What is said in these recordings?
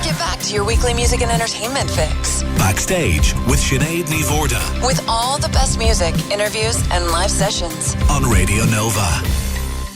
get back to your weekly music and entertainment fix. Backstage with Sinéad and Mhórdha. With all the best music, interviews, and live sessions. On Radio Nova.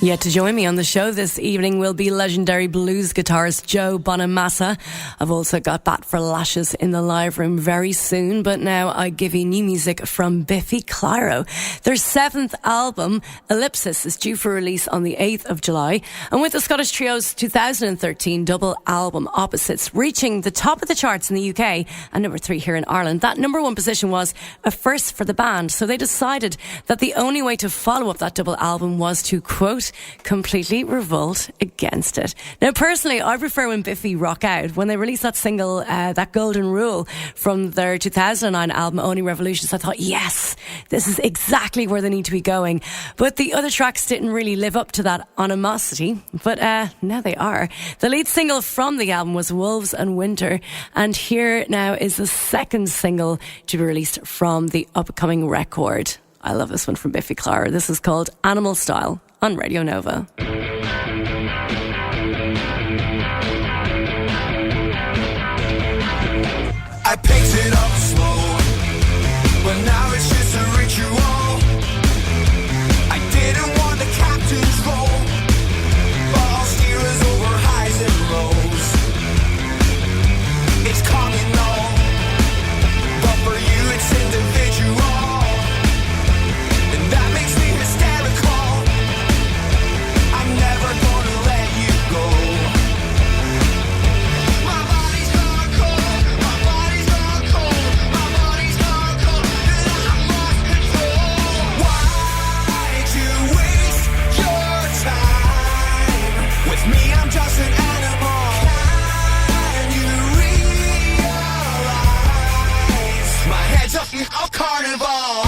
Yet to join me on the show this evening will be legendary blues guitarist Joe Bonamassa. I've also got Bat for Lashes in the live room very soon, but now I give you new music from Biffy Clyro. Their 7th album, Ellipsis, is due for release on the 8th of July, and with the Scottish Trio's 2013 double album Opposites reaching the top of the charts in the UK and number 3 here in Ireland, that number 1 position was a first for the band, so they decided that the only way to follow up that double album was to, quote, completely revolt against it. Now, personally, I prefer when Biffy rock out. When they released that single, that Golden Rule, from their 2009 album Only Revolutions, I thought, yes, this is exactly where they need to be going. But the other tracks didn't really live up to that animosity, but now they are. The lead single from the album was Wolves and Winter, and here now is the second single to be released from the upcoming record. I love this one from Biffy Clyro. This is called Animal Style on Radio Nova. I picked it up slow, but now it's just a ritual. I didn't want the captain's role, but I'll steer us over highs and lows. It's coming on, but for you it's individual, and that makes me hysterical. I'm never gonna let you go. My body's gone cold, my body's gone cold, my body's gone cold, and I've lost control. Why'd you waste your time? With me I'm just an animal. Can you realize my head's up in a carnival?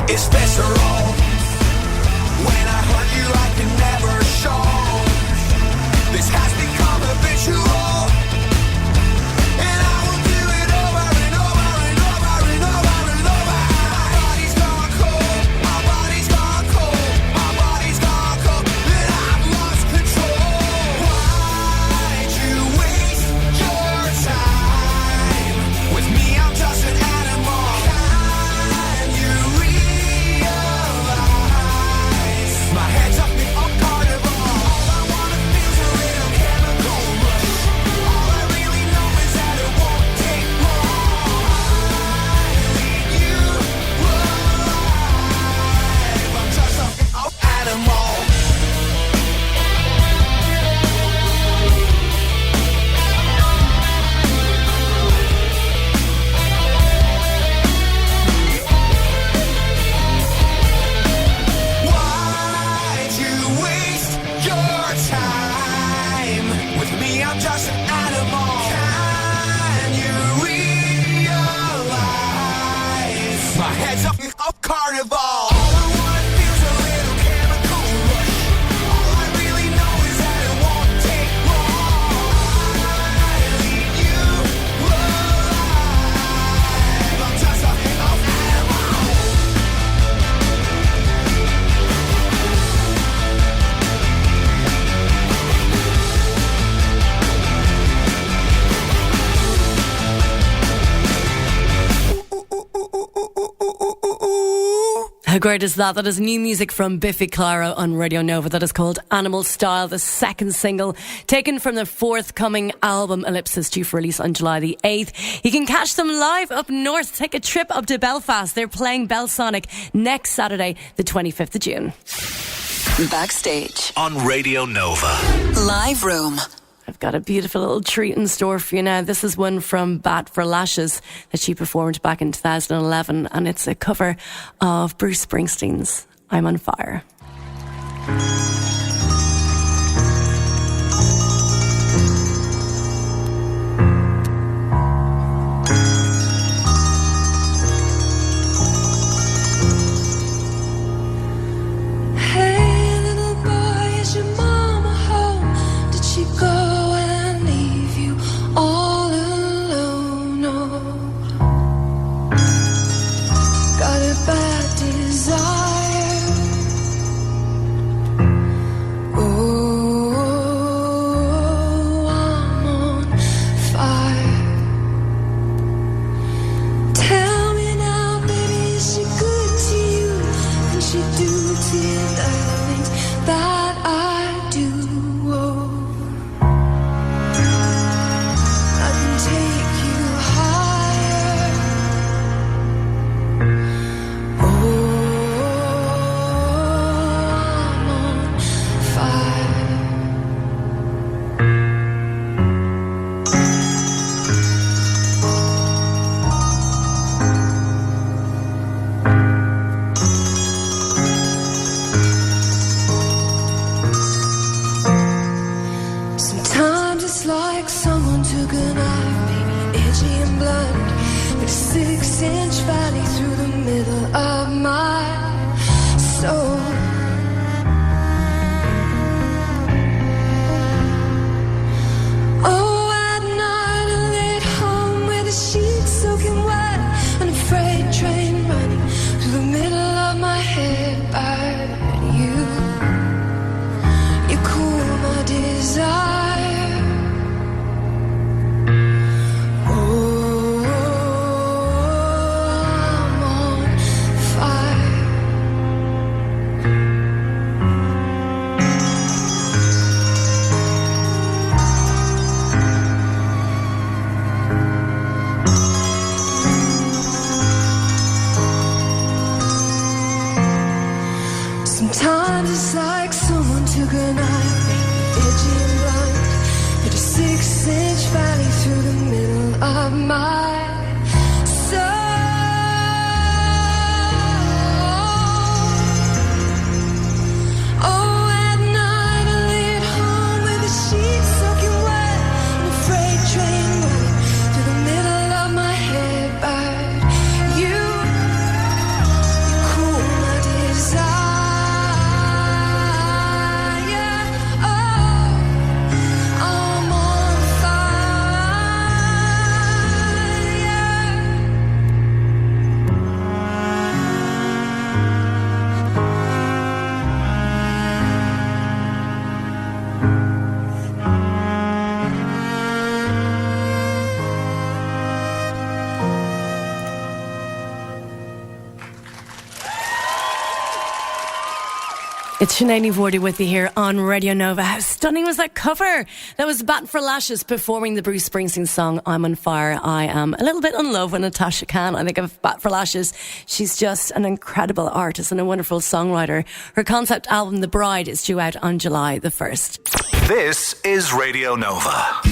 It's visceral. When I hurt you, I can never show. This has become habitual, and I will do it over and over and over and over and over. My body's gone cold, my body's gone cold, my body's gone cold, and I've lost control. Why'd you waste your time? With me, I'm just an animal. Can you my head's up in a carnival. All I wanna feel's a little chemical rush. All I really know is that it won't take long. I lead you alive. I'm just an animal. I'm just an animal. Can you realize my head's up in a carnival? All I wanna feel's a little chemical rush. All I really know is that it won't take long. I lead you alive. I'm just an animal. How great is that? That is new music from Biffy Clyro on Radio Nova. That is called Animal Style, the second single taken from their forthcoming album Ellipsis, due for release on July the 8th. You can catch them live up north. Take a trip up to Belfast. They're playing Belsonic next Saturday, the 25th of June. Backstage on Radio Nova. Live Room. I've got a beautiful little treat in store for you now. This is one from Bat for Lashes that she performed back in 2011, and it's a cover of Bruce Springsteen's I'm on Fire. of my soul. Oh, at night I lay at home with the sheets soaking wet and a freight train running through the middle of my head. But you cool my desire. Oh, I'm on fire. It's Sinéad Mhórdha with you here on Radio Nova. How stunning was that cover? That was Bat for Lashes performing the Bruce Springsteen song I'm on Fire. I am a little bit in love with Natasha Khan. I think of Bat for Lashes. She's just an incredible artist and a wonderful songwriter. Her concept album The Bride is due out on July the 1st. This is Radio Nova.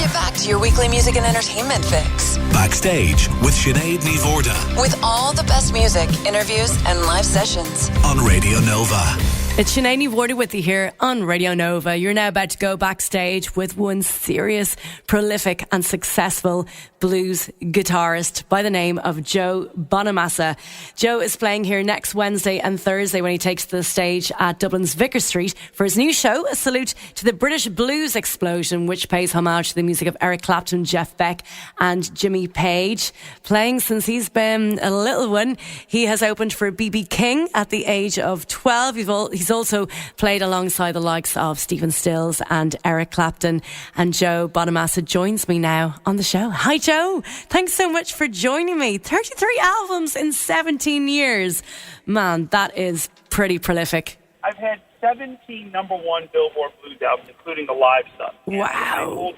get back to your weekly music and entertainment fix. Backstage with Sinéad and Mhórdha With all the best music, interviews, and live sessions. on Radio Nova. It's Sinéad and Mhórdha with you here on Radio Nova. You're now about to go backstage with one serious, prolific and successful blues guitarist by the name of Joe Bonamassa. Joe is playing here next Wednesday and Thursday when he takes the stage at Dublin's Vicar Street for his new show, A Salute to the British Blues Explosion, which pays homage to the music of Eric Clapton, Jeff Beck and Jimmy Page. Playing since he's been a little one, he has opened for B.B. King at the age of 12. He's also played alongside the likes of Stephen Stills and Eric Clapton. And Joe Bonamassa joins me now on the show. Hi, Joe. Thanks so much for joining me. 33 albums in 17 years. Man, that is pretty prolific. I've had 17 number one Billboard blues albums, including the live stuff. And Wow. I hold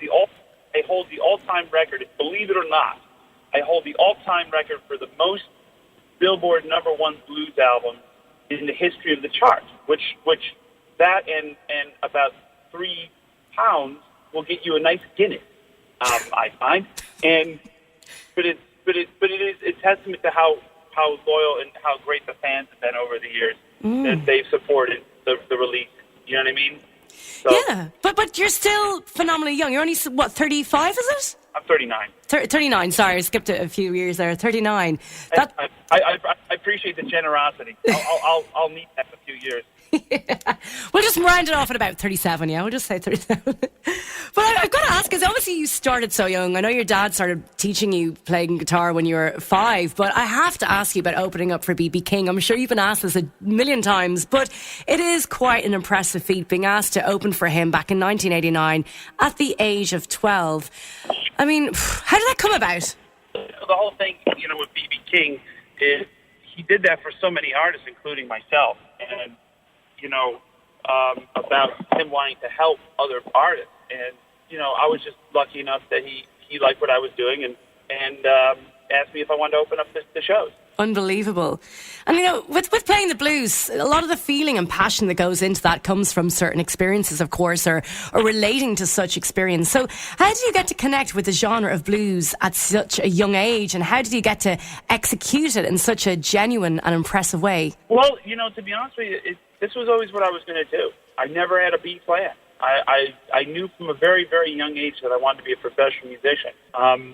the all-time record. Believe it or not, I hold the all-time record for the most Billboard number one blues albums in the history of the chart. Which that and about 3 pounds will get you a nice Guinness. I find, but it's testament to how loyal and how great the fans have been over the years that they've supported the release. You know what I mean? So, Yeah, but you're still phenomenally young. You're only, 35, is it? I'm 39. 39, sorry, I skipped a few years there. 39. I appreciate the generosity. I'll need that in a few years. We'll just round it off at about 37, yeah? We'll just say 37. But I've got to ask, because obviously you started so young. I know your dad started teaching you playing guitar when you were 5, but I have to ask you about opening up for B.B. King. I'm sure you've been asked this a million times, but it is quite an impressive feat being asked to open for him back in 1989 at the age of 12. I mean, how did that come about? The whole thing, with B.B. King is he did that for so many artists, including myself. And, about him wanting to help other artists. And, I was just lucky enough that he liked what I was doing and asked me if I wanted to open up the shows. Unbelievable. And, with playing the blues, a lot of the feeling and passion that goes into that comes from certain experiences, of course, or relating to such experience. So how did you get to connect with the genre of blues at such a young age, and how did you get to execute it in such a genuine and impressive way? Well, to be honest with you, this was always what I was going to do. I never had a B plan. I knew from a very, very young age that I wanted to be a professional musician.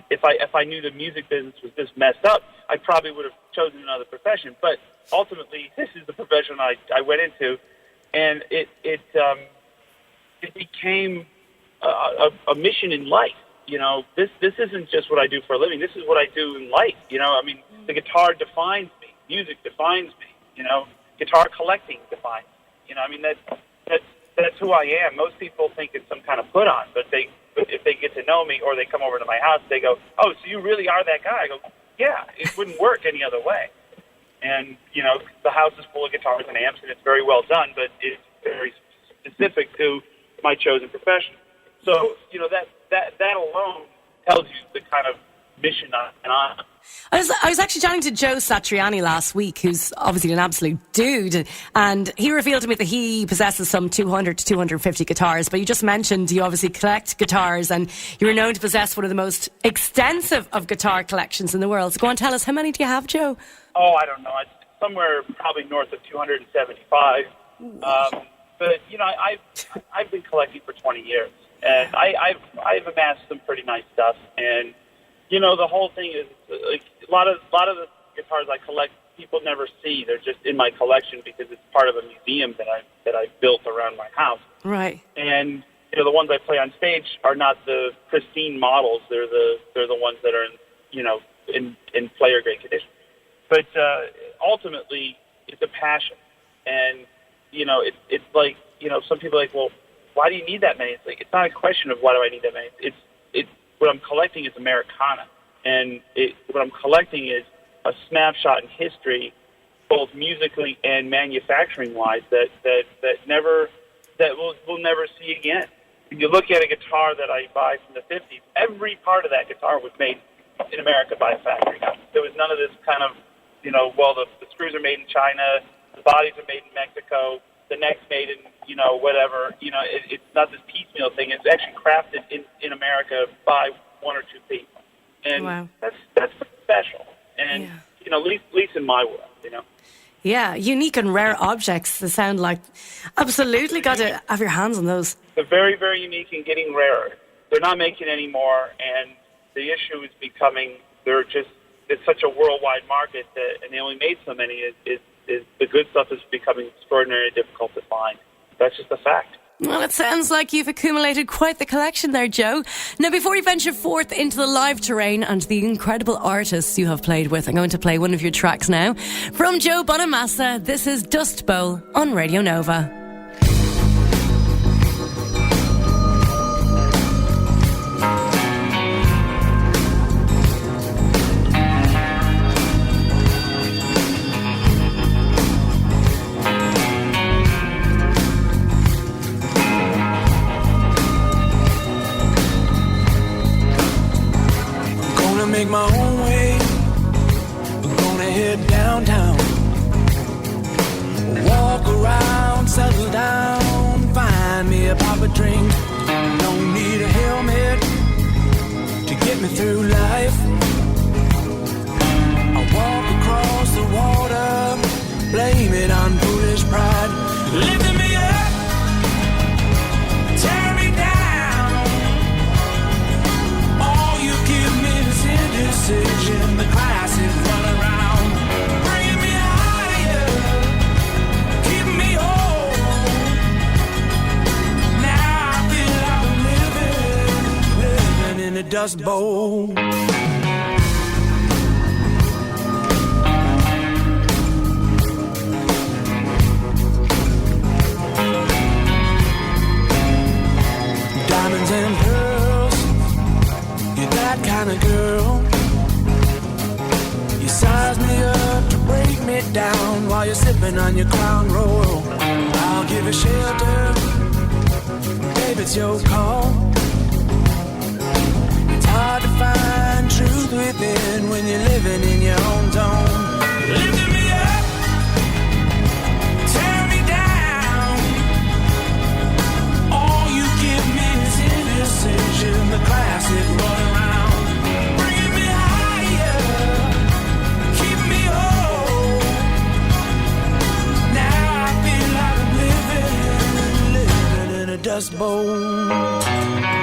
If I knew the music business was this messed up, I probably would have chosen another profession. But ultimately, this is the profession I went into, and it became a mission in life. This isn't just what I do for a living. This is what I do in life. The guitar defines me. Music defines me. Guitar collecting defines me. That's who I am. Most people think it's some kind of put on, but if they get to know me or they come over to my house, they go, "Oh, so you really are that guy?" I go, "Yeah, it wouldn't work any other way." And the house is full of guitars and amps, and it's very well done, but it's very specific to my chosen profession. So that alone tells you the kind of mission I'm on. I was actually chatting to Joe Satriani last week, who's obviously an absolute dude, and he revealed to me that he possesses some 200 to 250 guitars. But you just mentioned you obviously collect guitars, and you were known to possess one of the most extensive of guitar collections in the world. So go on, tell us, how many do you have, Joe? Oh, I don't know. It's somewhere probably north of 275. But I've been collecting for 20 years, and I've amassed some pretty nice stuff. And the whole thing is like a lot of the guitars I collect, people never see. They're just in my collection because it's part of a museum that I built around my house. Right. And the ones I play on stage are not the pristine models. They're the ones that are in player grade condition. But ultimately, it's a passion, and it's like some people are like, well, why do you need that many? It's like, it's not a question of why do I need that many. It's what I'm collecting is Americana, and what I'm collecting is a snapshot in history, both musically and manufacturing wise, that we'll never see again. If you look at a guitar that I buy from the 50s, every part of that guitar was made in America by a factory. There was none of this kind of, the screws are made in China, the bodies are made in Mexico. the next made in, whatever. It's not this piecemeal thing. It's actually crafted in America by one or two people. And Wow. that's pretty special. And, at least in my world, Yeah, unique and rare objects. They sound like absolutely got to have your hands on those. They're very, very unique and getting rarer. They're not making any more, and the issue is becoming, it's such a worldwide market and they only made so many, is the good stuff is becoming extraordinarily difficult to find. That's just a fact. Well, it sounds like you've accumulated quite the collection there, Joe. Now, before we venture forth into the live terrain and the incredible artists you have played with, I'm going to play one of your tracks now. From Joe Bonamassa, this is Dust Bowl on Radio Nova. Make my own way. I'm gonna head downtown, walk around, settle down, find me a pop a drink. Don't need a helmet to get me through life. I walk across the water, blame it on foolish pride. Lifting me up, tear me down. All you give me is indecision. The classic run around, bringing me higher, keeping me whole. Now I feel like I'm living in a dust bowl. Diamonds and pearls, you're that kind of girl. You size me up to break me down while you're sipping on your Crown Royal. I'll give you shelter, babe, it's your call. It's hard to find truth within when you're living in your own zone. Lifting me up, tear me down. All you give me is indecision. The classic run around, bringing me higher, keep me whole. Now I feel like I'm living in a dust bowl.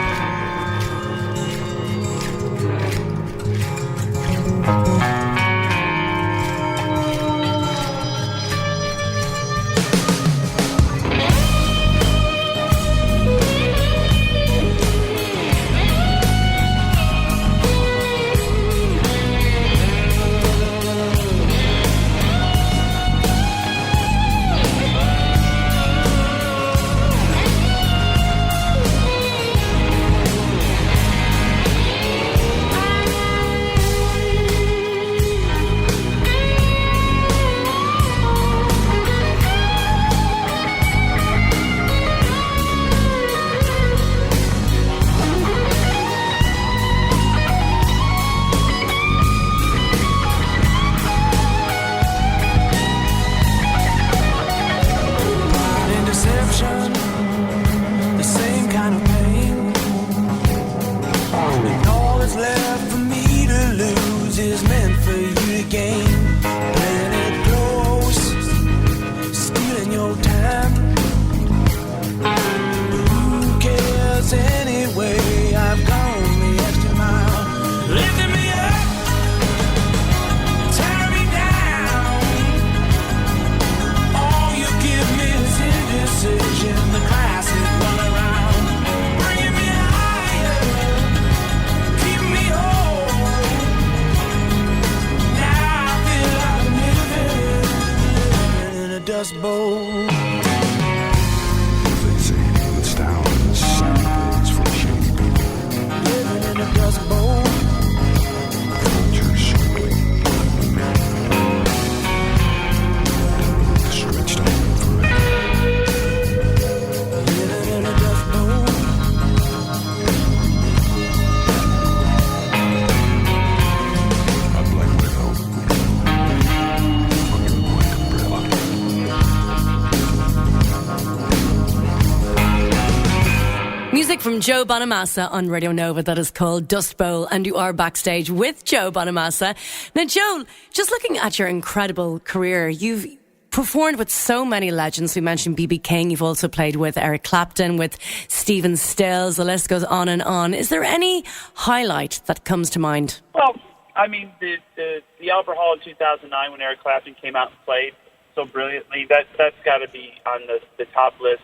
Joe Bonamassa on Radio Nova. That is called Dust Bowl, and you are backstage with Joe Bonamassa. Now, Joe, just looking at your incredible career, you've performed with so many legends. We mentioned B.B. King. You've also played with Eric Clapton, with Stephen Stills. The list goes on and on. Is there any highlight that comes to mind? Well, I mean, the Albert Hall in 2009 when Eric Clapton came out and played so brilliantly, that's got to be on the top list.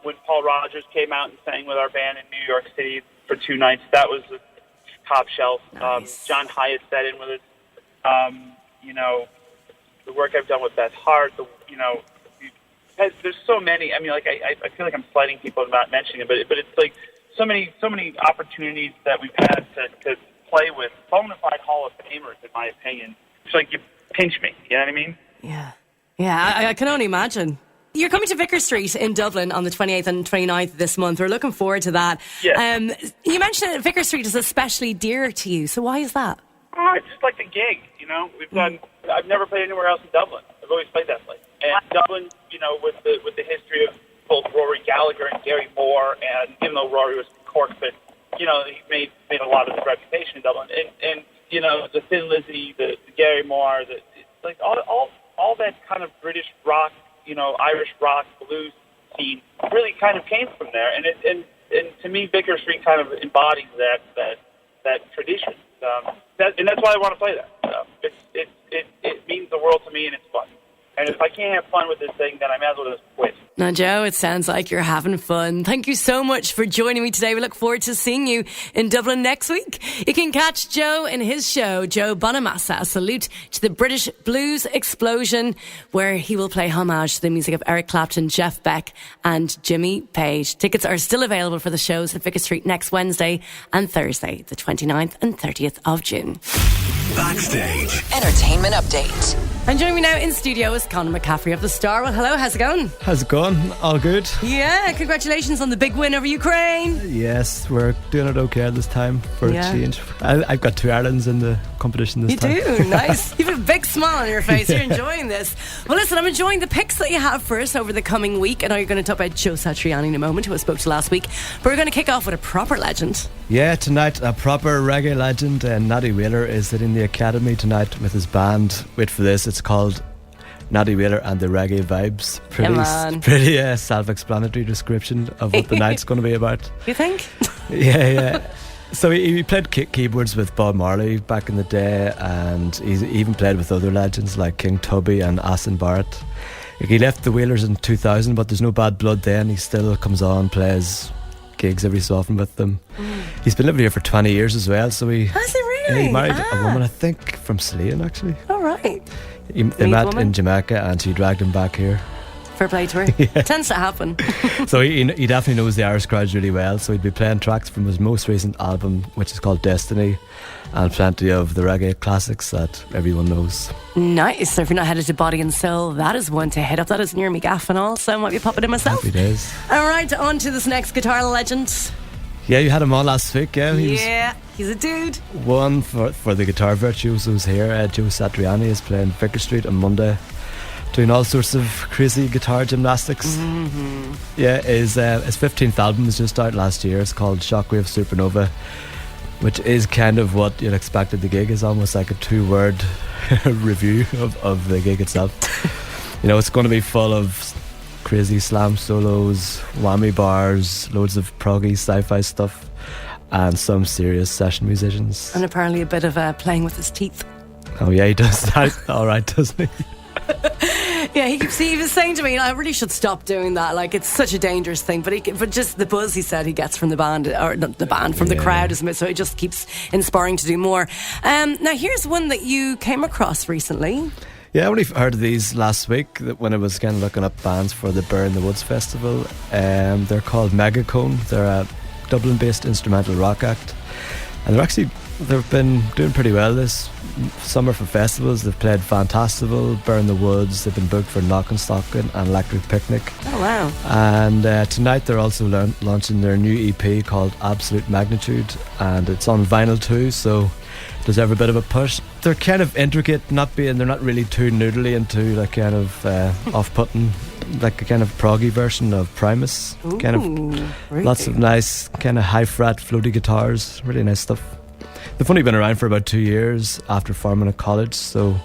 When Paul Rogers came out and sang with our band in New York City for 2 nights, that was the top shelf. Nice. John Hyatt sat in with us. The work I've done with Beth Hart, there's so many. I mean, like I feel like I'm slighting people and not mentioning it, but it's like so many opportunities that we've had to play with bona fide Hall of Famers, in my opinion. It's like you pinch me, you know what I mean? Yeah, I can only imagine. You're coming to Vicar Street in Dublin on the 28th and 29th this month. We're looking forward to that. Yeah. You mentioned that Vicar Street is especially dear to you, so why is that? Oh, it's just like the gig, We've done. I've never played anywhere else in Dublin. I've always played that place. And Dublin, with the history of both Rory Gallagher and Gary Moore, and even though Rory was from Cork, but he made a lot of the reputation in Dublin. And the Thin Lizzy, the Gary Moore, it's like all that kind of British rock, Irish rock blues scene really kind of came from there. And to me, Vicar Street kind of embodies that tradition. And that's why I want to play that. It means the world to me, and it's fun. And if I can't have fun with this thing, then I might as well just quit. Now, Joe, it sounds like you're having fun. Thank you so much for joining me today. We look forward to seeing you in Dublin next week. You can catch Joe in his show, Joe Bonamassa, a salute to the British blues explosion, where he will play homage to the music of Eric Clapton, Jeff Beck and Jimmy Page. Tickets are still available for the shows at Vicar Street next Wednesday and Thursday, the 29th and 30th of June. Backstage. Entertainment update. And joining me now in studio is Conor McCaffrey of The Star. Well, hello, how's it going? How's it going? All good? Yeah, congratulations on the big win over Ukraine. Yes, we're doing it okay this time for a change. I've got 2 Irelands in the competition this time. You do? Nice. You have a big smile on your face. You're enjoying this. Well, listen, I'm enjoying the picks that you have for us over the coming week. I know you're going to talk about Joe Satriani in a moment, who I spoke to last week. But we're going to kick off with a proper legend. Yeah, tonight a proper reggae legend, Natty Wheeler, is in the Academy tonight with his band. Wait for this, it's called Natty Wheeler and the Reggae Vibes. Pretty self-explanatory description of what the night's going to be about. You think? Yeah. So he played keyboards with Bob Marley back in the day, and he's even played with other legends like King Tubby and Aston Barrett. He left the Wheelers in 2000, but there's no bad blood then. He still comes on, plays gigs every so often with them. He's been living here for 20 years as well. So has he really? He married a woman, I think, from Slane actually. All right. They met in Jamaica and she dragged him back here. Fair play to her. Yeah. Tends to happen. So he definitely knows the Irish crowds really well. So he'd be playing tracks from his most recent album, which is called Destiny, and plenty of the reggae classics that everyone knows. Nice. So if you're not headed to Body and Soul, that is one to hit up. That is near me gaff and all, so I might be popping in myself. Happy days. Alright, on to this next guitar legend. Yeah, you had him on last week. He's a dude. One for the guitar virtuosos here. Joe Satriani is playing Vicar Street on Monday, doing all sorts of crazy guitar gymnastics. Yeah, his 15th album was just out last year. It's called Shockwave Supernova, which is kind of what you'd expect at the gig. Is almost like a 2-word review of the gig itself. It's going to be full of crazy slam solos, whammy bars, loads of proggy sci-fi stuff, and some serious session musicians. And apparently a bit of playing with his teeth. Oh yeah, he does that. All right, doesn't he? Yeah, he was saying to me, I really should stop doing that. Like, it's such a dangerous thing. But just the buzz he said he gets from the band, or not the band, from the crowd, isn't it? So it just keeps inspiring to do more. Now, here's one that you came across recently. Yeah, I only heard of these last week when I was kind of looking up bands for the Burn the Woods festival. They're called Megacone. They're a Dublin-based instrumental rock act, and they've been doing pretty well this summer for festivals. They've played Fantastival, Burn the Woods. They've been booked for Knockanstockin and Electric Picnic. Oh wow. And tonight they're also launching their new EP called Absolute Magnitude, and it's on vinyl too, so does have a bit of a push. They're kind of intricate, they're not really too noodly and too like kind of off-putting like a kind of proggy version of Primus. Kind of really? lots of nice kind of high fret floaty guitars. Really nice stuff. They've only been around for about 2 years after forming a college, so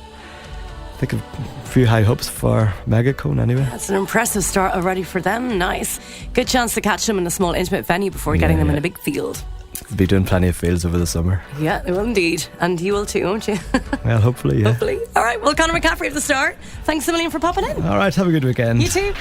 I think a few high hopes for Megacone anyway. That's an impressive start already for them. Nice. Good chance to catch them in a small intimate venue before getting them in a big field. They'll be doing plenty of fields over the summer. Yeah, they will indeed. And you will too, won't you? Well, hopefully, yeah. Hopefully. All right, well, Conor McCaffrey at the start. Thanks a million for popping in. All right, have a good weekend. You too.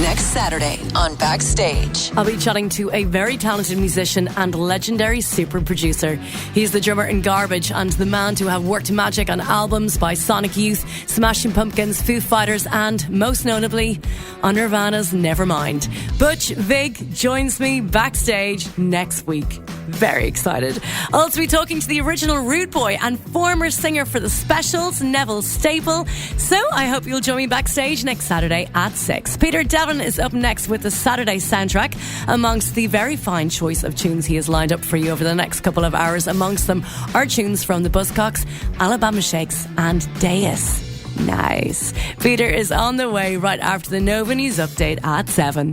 Next Saturday on Backstage. I'll be chatting to a very talented musician and legendary super producer. He's the drummer in Garbage and the man to have worked magic on albums by Sonic Youth, Smashing Pumpkins, Foo Fighters, and most notably on Nirvana's Nevermind. Butch Vig joins me backstage next week. Very excited. I'll also be talking to the original Rude Boy and former singer for The Specials, Neville Staple. So I hope you'll join me backstage next Saturday at 6. Peter Devlin is up next with the Saturday soundtrack. Amongst the very fine choice of tunes he has lined up for you over the next couple of hours, amongst them are tunes from the Buzzcocks, Alabama Shakes and Deus. Nice. Peter is on the way right after the Nova News update at 7.